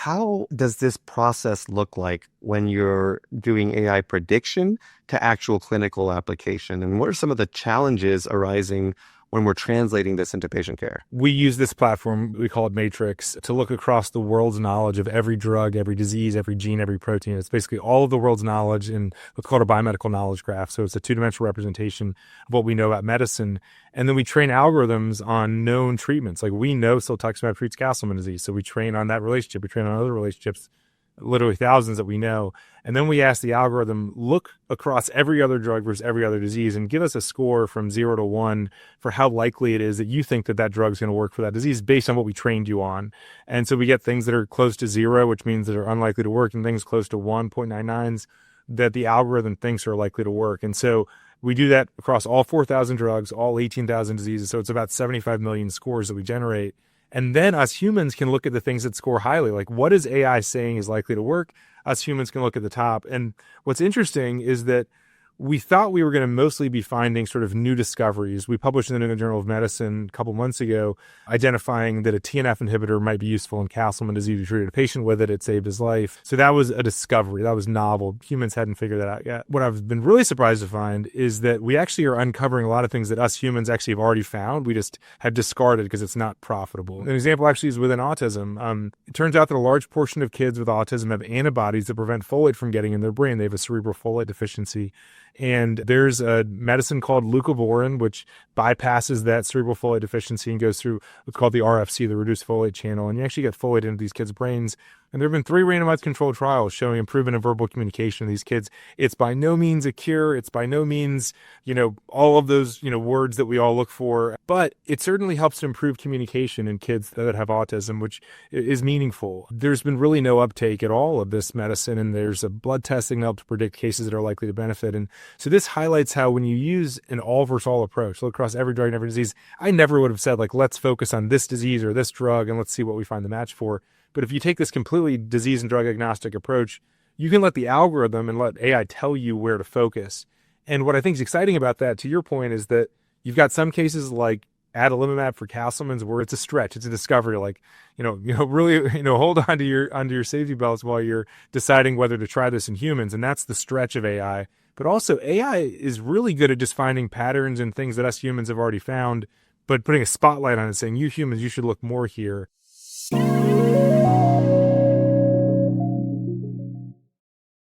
How does this process look like when you're doing AI prediction to actual clinical application? And what are some of the challenges arising when we're translating this into patient care? We use this platform, we call it Matrix, to look across the world's knowledge of every drug, every disease, every gene, every protein. It's basically all of the world's knowledge in what's called a biomedical knowledge graph. So it's a two-dimensional representation of what we know about medicine. And then we train algorithms on known treatments. Like we know siltuximab treats Castleman disease. So we train on that relationship. We train on other relationships, literally thousands that we know. And then we ask the algorithm, look across every other drug versus every other disease and give us a score from 0 to 1 for how likely it is that you think that that drug is going to work for that disease based on what we trained you on. And so we get things that are close to 0, which means that are unlikely to work, and things close to 1.99s that the algorithm thinks are likely to work. And so we do that across all 4,000 drugs, all 18,000 diseases. So it's about 75 million scores that we generate. And then us humans can look at the things that score highly. Like, what is AI saying is likely to work? Us humans can look at the top. And what's interesting is that we thought we were going to mostly be finding sort of new discoveries. We published in the New England Journal of Medicine a couple months ago, identifying that a TNF inhibitor might be useful in Castleman disease. We treated a patient with it. It saved his life. So that was a discovery. That was novel. Humans hadn't figured that out yet. What I've been really surprised to find is that we actually are uncovering a lot of things that us humans actually have already found. We just have discarded because it's not profitable. An example actually is within autism. It turns out that a large portion of kids with autism have antibodies that prevent folate from getting in their brain. They have a cerebral folate deficiency. And there's a medicine called leucovorin, which bypasses that cerebral folate deficiency and goes through what's called the RFC, the reduced folate channel. And you actually get folate into these kids' brains. And there have been 3 randomized controlled trials showing improvement in verbal communication in these kids. It's by no means a cure. It's by no means, all of those, words that we all look for. But it certainly helps to improve communication in kids that have autism, which is meaningful. There's been really no uptake at all of this medicine. And there's a blood testing to help to predict cases that are likely to benefit. And so this highlights how when you use an all versus all approach, look across every drug and every disease, I never would have said, let's focus on this disease or this drug and let's see what we find the match for. But if you take this completely disease and drug agnostic approach, you can let the algorithm and let AI tell you where to focus. And what I think is exciting about that, to your point, is that you've got some cases like adalimumab for Castleman's where it's a stretch, it's a discovery. Really, hold on to your safety belts while you're deciding whether to try this in humans. And that's the stretch of AI. But also AI is really good at just finding patterns and things that us humans have already found, but putting a spotlight on it, saying, you humans, you should look more here.